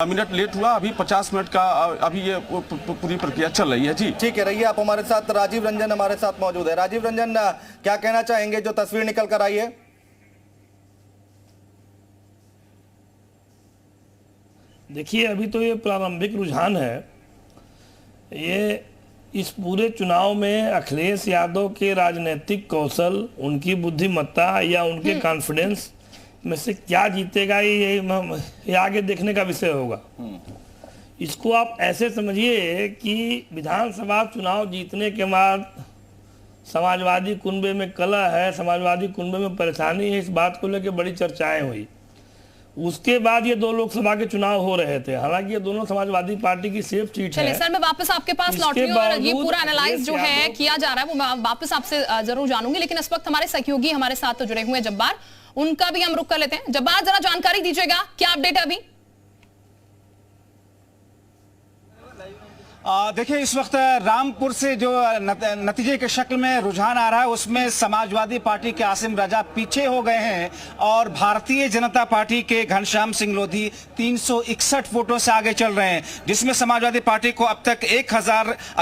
Minute late हुआ, अभी 50 minute का अभी ये पूरी प्रक्रिया चल रही है। जी ठीक है, रहिए आप हमारे साथ। राजीव रंजन हमारे साथ मौजूद है। राजीव रंजन, क्या कहना चाहेंगे जो तस्वीर निकल कर आई है? देखिए, अभी तो ये प्रारंभिक रुझान है। ये इस पूरे चुनाव में अखिलेश यादव के राजनीतिक कौशल, उनकी बुद्धिमत्ता या उनके कॉन्फिडेंस में से क्या जीतेगा, ये आगे देखने का विषय होगा। इसको आप ऐसे समझिए कि विधानसभा चुनाव जीतने के बाद समाजवादी कुनबे में कलह है, समाजवादी कुनबे में परेशानी है, इस बात को लेकर बड़ी चर्चाएं हुई। उसके बाद ये दो लोकसभा के चुनाव हो रहे थे, हालांकि ये दोनों समाजवादी पार्टी की सेफ सीट है। चलिए सर, मैं वापस आपके पास लौट रही हूँ और ये पूरा एनालाइज जो है किया जा रहा है वो मैं वापस आपसे जरूर जानूंगी, लेकिन इस वक्त हमारे सहयोगी हमारे साथ तो जुड़े हुए हैं जब्बार, उनका भी हम रुख कर लेते हैं। जब्बार, जरा जानकारी दीजिएगा, क्या अपडेट है अभी? देखिए, इस वक्त रामपुर से जो नतीजे के शक्ल में रुझान आ रहा है उसमें समाजवादी पार्टी के आसिम रजा पीछे हो गए हैं और भारतीय जनता पार्टी के घनश्याम सिंह लोधी 361 वोटों से आगे चल रहे हैं, जिसमें समाजवादी पार्टी को अब तक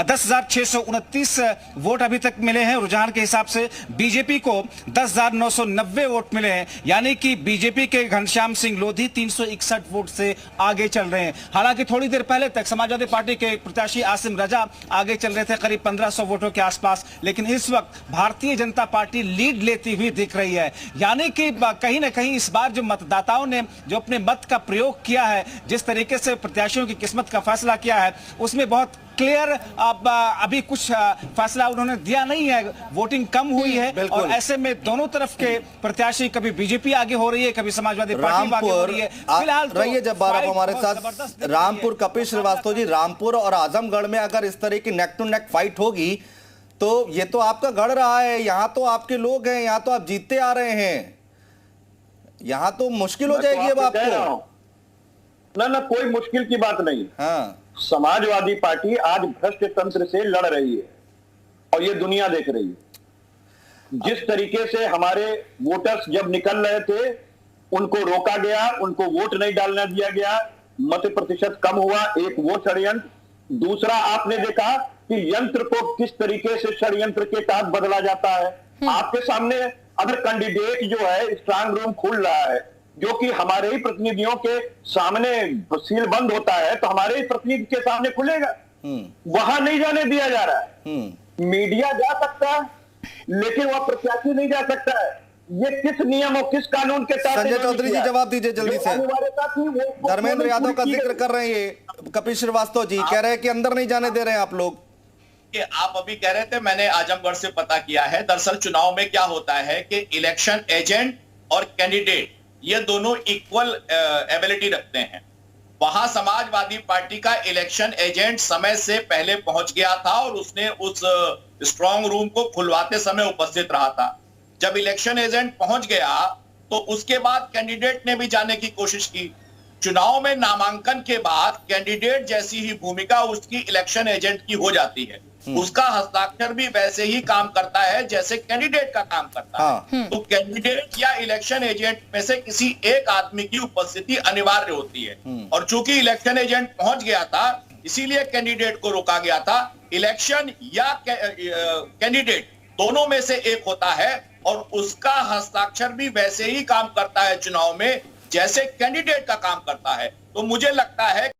10,629 वोट अभी तक मिले हैं। रुझान के हिसाब से बीजेपी को 10,990 वोट मिले हैं, यानी कि बीजेपी के घनश्याम सिंह लोधी 361 वोट से आगे चल रहे हैं। हालांकि थोड़ी देर पहले तक समाजवादी पार्टी के प्रत्याशी आसिम रजा आगे चल रहे थे करीब 1500 वोटों के आसपास, लेकिन इस वक्त भारतीय जनता पार्टी लीड लेती हुई दिख रही है। यानी कि कहीं ना कहीं इस बार जो मतदाताओं ने जो अपने मत का प्रयोग किया है, जिस तरीके से प्रत्याशियों की किस्मत का फैसला किया है, उसमें बहुत क्लियर अभी कुछ फैसला उन्होंने दिया नहीं है। वोटिंग कम हुई है और ऐसे में दोनों तरफ के प्रत्याशी, कभी बीजेपी आगे हो रही है, कभी समाजवादी पार्टी आगे हो रही है। फिलहाल रहिए जब्बार आप हमारे साथ। रामपुर, कपिल श्रीवास्तव जी, रामपुर और आजमगढ़ में अगर इस तरह की नेक टू नेक फाइट होगी तो ये तो आपका गढ़ रहा है, यहाँ तो आपके लोग हैं, यहाँ तो आप जीतते आ रहे हैं, यहाँ तो मुश्किल हो जाएगी अब आपको। ना कोई मुश्किल की बात नहीं। हाँ, समाजवादी पार्टी आज भ्रष्ट तंत्र से लड़ रही है और ये दुनिया देख रही है। जिस तरीके से हमारे वोटर्स जब निकल रहे थे उनको रोका गया, उनको वोट नहीं डालने दिया गया, मत प्रतिशत कम हुआ, एक वो षड्यंत्र। दूसरा, आपने देखा कि यंत्र को किस तरीके से षड्यंत्र के तहत बदला जाता है। आपके सामने अगर कैंडिडेट जो है स्ट्रांग रूम खुल रहा है, जो कि हमारे ही प्रतिनिधियों के सामने सील बंद होता है, तो हमारे ही प्रतिनिधि के सामने खुलेगा, वहां नहीं जाने दिया जा रहा है। मीडिया जा सकता है लेकिन वह प्रत्याशी नहीं जा सकता है। ये किस नियम और किस कानून के तहत? संजय चौधरी जी जवाब दीजिए जल्दी से। धर्मेंद्र यादव का जिक्र कर रहे हैं, कपिल श्रीवास्तव जी कह रहे हैं कि अंदर नहीं जाने दे रहे हैं आप लोग। कि आप अभी कह रहे थे, मैंने आजमगढ़ से पता किया है। दरअसल चुनाव में क्या होता है कि इलेक्शन एजेंट और कैंडिडेट ये दोनों इक्वल एबिलिटी रखते हैं। वहां समाजवादी पार्टी का इलेक्शन एजेंट समय से पहले पहुंच गया था और उसने उस स्ट्रांग रूम को खुलवाते समय उपस्थित रहा था। जब इलेक्शन एजेंट पहुंच गया तो उसके बाद कैंडिडेट ने भी जाने की कोशिश की। चुनाव में नामांकन के बाद कैंडिडेट जैसी ही भूमिका उसकी इलेक्शन एजेंट की हो जाती है। उसका हस्ताक्षर भी वैसे ही काम करता है जैसे कैंडिडेट का काम करता है। तो कैंडिडेट या इलेक्शन एजेंट में से किसी एक आदमी की उपस्थिति अनिवार्य होती है, और चूंकि इलेक्शन एजेंट पहुंच गया था इसीलिए कैंडिडेट को रोका गया था। इलेक्शन या कैंडिडेट दोनों में से एक होता है और उसका हस्ताक्षर भी वैसे ही काम करता है चुनाव में जैसे कैंडिडेट का काम करता है। तो मुझे लगता है